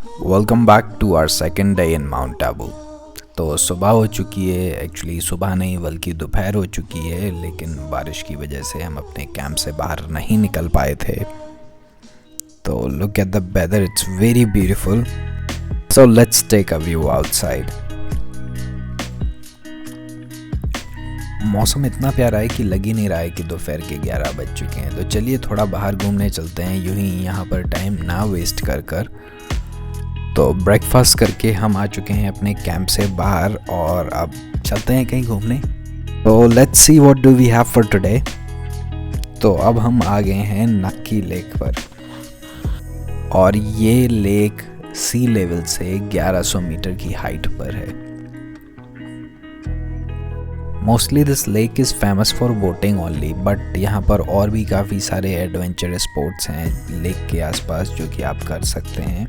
Welcome back to our second day in Mount Abu. तो सुबह हो चुकी है, एक्चुअली सुबह नहीं बल्कि दोपहर हो चुकी है, लेकिन बारिश की वजह से हम अपने कैंप से बाहर नहीं निकल पाए थे। तो look at the weather, it's very beautiful. So let's take a view outside. मौसम इतना प्यारा है कि लग ही नहीं रहा है कि दोपहर के 11 बज चुके हैं। तो चलिए थोड़ा बाहर घूमने चलते हैं, यूं ही यहाँ पर टाइम ना वेस्ट कर। तो ब्रेकफास्ट करके हम आ चुके हैं अपने कैंप से बाहर और अब चलते हैं कहीं घूमने। तो let's see what do we have for today. तो अब हम आ गए हैं नक्की लेक पर, और ये लेक सी लेवल से 1100 मीटर की हाइट पर है। Mostly this lake is famous for boating only, but यहाँ पर और भी काफ़ी सारे एडवेंचर स्पोर्ट्स हैं लेक के आसपास जो कि आप कर सकते हैं।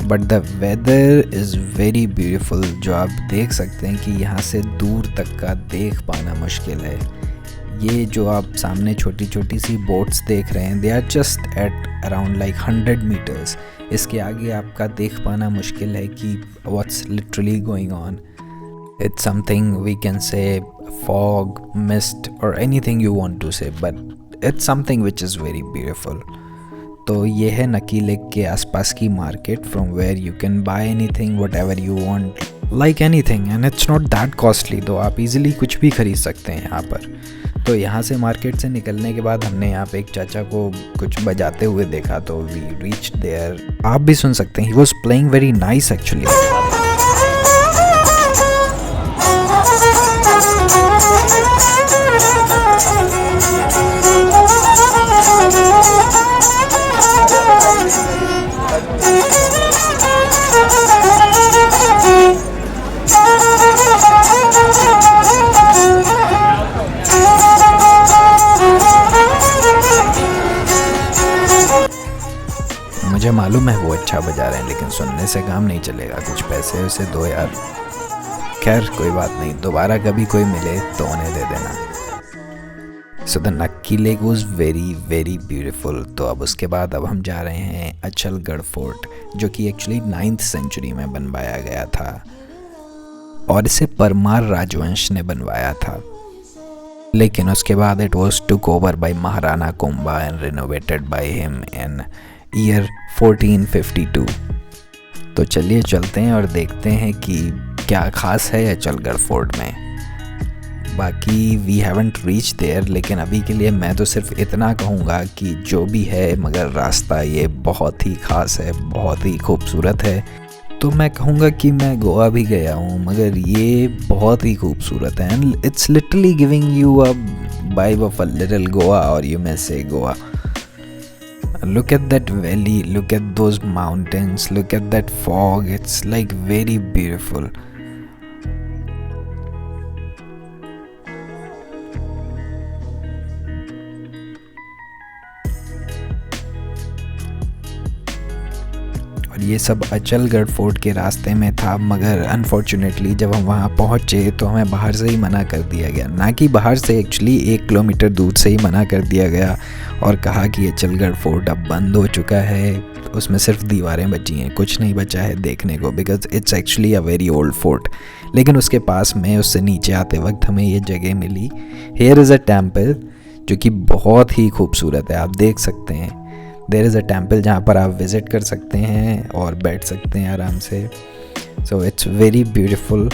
But the weather is very beautiful, जो आप देख सकते हैं कि यहाँ से दूर तक का देख पाना मुश्किल है। ये जो आप सामने छोटी छोटी सी बोट्स देख रहे हैं, they are just at around like 100 meters. इसके आगे आपका देख पाना मुश्किल है कि what's literally going on. It's something we can say fog, mist or anything you want to say, but it's something which is very beautiful. तो ये है नकी लेक के आसपास की market, from where you can buy anything whatever you want, like anything, and it's not that costly. तो आप easily कुछ भी खरीद सकते हैं यहाँ पर। तो यहाँ से मार्केट से निकलने के बाद हमने यहाँ पे एक चाचा को कुछ बजाते हुए देखा, तो वी रीच देयर। आप भी सुन सकते हैं, he was playing very nice actually. मुझे मालूम है वो अच्छा बजा रहे हैं, लेकिन सुनने से काम नहीं चलेगा, कुछ पैसे उसे दो यार। खैर कोई बात नहीं, दोबारा कभी कोई मिले तो उन्हें दे देना। सो द नक्की lake was very very beautiful. तो अब उसके बाद अब हम जा रहे हैं अचलगढ़ फोर्ट, जो कि एक्चुअली 9th सेंचुरी में बनवाया गया था, और इसे परमार राजवंश ने बनवाया था। लेकिन उसके बाद it was took over by Maharana Kumbha and renovated by him in year 1452। तो चलिए चलते हैं और देखते हैं कि क्या ख़ास है अचलगढ़ फोर्ट में। बाकी वी हैवंट रीच देयर, लेकिन अभी के लिए मैं तो सिर्फ इतना कहूँगा कि जो भी है, मगर रास्ता ये बहुत ही ख़ास है, बहुत ही खूबसूरत है। तो मैं कहूँगा कि मैं गोवा भी गया हूँ, मगर ये बहुत ही खूबसूरत है, and it's literally giving you a vibe of a little Goa, और यू मे से Goa. Look at that valley, look at those mountains, look at that fog, it's like very beautiful. और ये सब अचलगढ़ फोर्ट के रास्ते में था, मगर अनफॉर्चुनेटली जब हम वहाँ पहुँचे तो हमें बाहर से ही मना कर दिया गया। ना कि बाहर से, एक्चुअली 1 किलोमीटर दूर से ही मना कर दिया गया, और कहा कि अचलगढ़ फोर्ट अब बंद हो चुका है, उसमें सिर्फ दीवारें बची हैं, कुछ नहीं बचा है देखने को, because it's actually a very old fort. लेकिन उसके पास में, उससे नीचे आते वक्त हमें ये जगह मिली। हेयर इज़ अ टेम्पल जो कि बहुत ही खूबसूरत है, आप देख सकते हैं। देयर इज़ अ टेम्पल जहाँ पर आप विज़िट कर सकते हैं और बैठ सकते हैं आराम से। So it's very beautiful.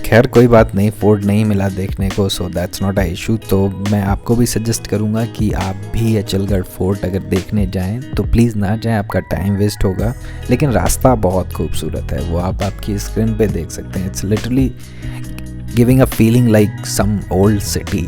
खैर कोई बात नहीं, फोर्ट नहीं मिला देखने को, so that's not a issue. तो मैं आपको भी सजेस्ट करूँगा कि आप भी अचलगढ़ फोर्ट अगर देखने जाएं तो प्लीज़ ना जाएं, आपका टाइम वेस्ट होगा। लेकिन रास्ता बहुत खूबसूरत है, वो आप आपकी स्क्रीन पे देख सकते हैं। It's literally giving a feeling like some old city.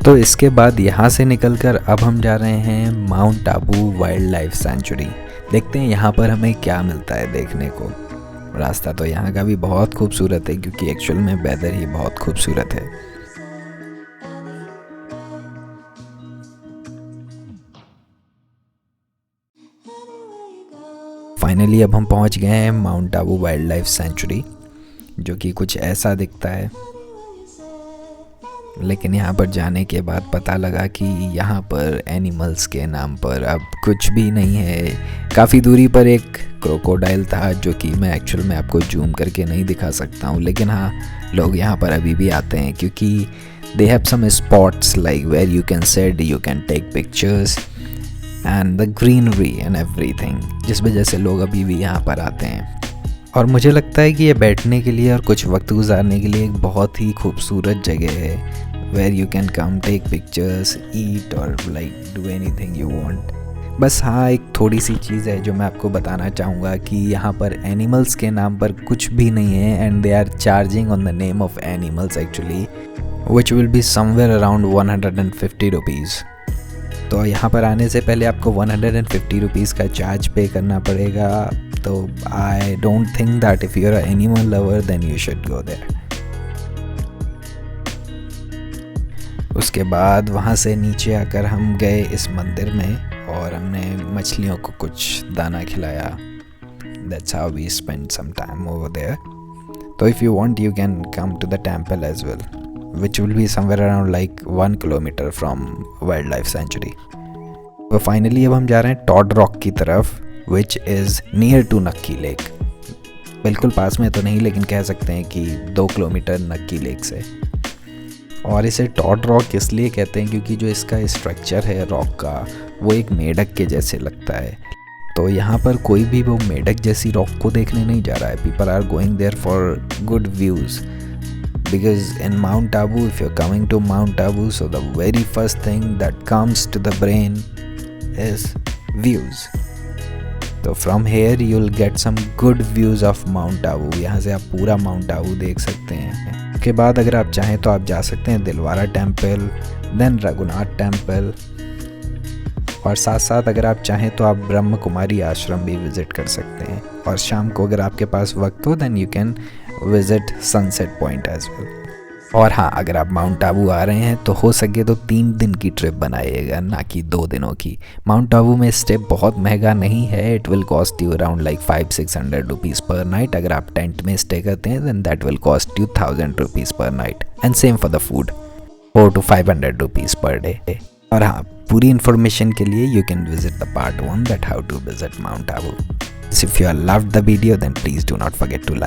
तो इसके बाद यहाँ से निकलकर अब हम जा रहे हैं mount Abu wild life sanctuary. देखते हैं यहाँ पर हमें क्या मिलता है देखने को। रास्ता तो यहाँ का भी बहुत खूबसूरत है, क्योंकि एक्चुअल में वेदर ही बहुत खूबसूरत है। फाइनली अब हम पहुंच गए हैं mount Abu wild life sanctuary, जो कि कुछ ऐसा दिखता है। लेकिन यहाँ पर जाने के बाद पता लगा कि यहाँ पर एनिमल्स के नाम पर अब कुछ भी नहीं है। काफ़ी दूरी पर एक क्रोकोडाइल था, जो कि मैं एक्चुअल में आपको जूम करके नहीं दिखा सकता हूँ, लेकिन हाँ, लोग यहाँ पर अभी भी आते हैं क्योंकि they have some spots like where you can sit, you can take pictures and the greenery and everything, जिस वजह से लोग अभी भी यहाँ पर आते हैं। और मुझे लगता है कि ये बैठने के लिए और कुछ वक्त गुजारने के लिए एक बहुत ही खूबसूरत जगह है, where you can come take pictures, eat और like do anything you want. बस हाँ, एक थोड़ी सी चीज़ है जो मैं आपको बताना चाहूँगा कि यहाँ पर एनिमल्स के नाम पर कुछ भी नहीं है, and they are charging on the name of animals actually, which will be somewhere around 150 rupees. तो यहाँ पर आने से पहले आपको 150 रुपीज़ का चार्ज पे करना पड़ेगा। तो I don't think that if you are animal lover then you should go there. उसके बाद वहाँ से नीचे आकर हम गए इस मंदिर में और हमने मछलियों को कुछ दाना खिलाया। That's how we spend some time over there. तो if you want you can come to the temple as well, which will be somewhere around like 1 kilometer from wildlife sanctuary. तो फाइनली अब हम जा रहे हैं टॉड रॉक की तरफ, which is near to नक्की लेक। बिल्कुल पास में तो नहीं, लेकिन कह सकते हैं कि 2 किलोमीटर नक्की लेक से। और इसे टॉड रॉक इसलिए कहते हैं क्योंकि जो इसका स्ट्रक्चर है रॉक का, वो एक मेढक के जैसे लगता है। तो यहाँ पर कोई भी वो मेढक जैसी रॉक को देखने नहीं जा रहा है। People are going there for good views, because in Mount Abu, if you're coming to Mount Abu, so the very first thing that comes to the brain is views. So from here you'll get some good views of Mount Abu. यहाँ से आप पूरा Mount Abu देख सकते हैं। उसके बाद अगर आप चाहें तो आप जा सकते हैं Dilwara temple, then Raghunath temple, और साथ साथ अगर आप चाहें तो आप ब्रह्म कुमारी आश्रम भी विज़िट कर सकते हैं। और शाम को अगर आपके पास वक्त हो then you can visit sunset point as well. और हाँ, अगर आप माउंट आबू आ रहे हैं तो हो सके तो 3 दिन की ट्रिप बनाइएगा, ना कि 2 दिनों की। माउंट आबू में स्टे बहुत महंगा नहीं है। It will cost you around like 500-600 rupees per night. अगर आप टेंट में स्टे करते हैं then that will cost you 1000 rupees per night, and same for the food, 400-500 rupees per day. और हाँ, पूरी इन्फॉर्मेशन के लिए you can visit the part 1 that how to visit Mount Abu. If you have loved the video then please do not forget to like.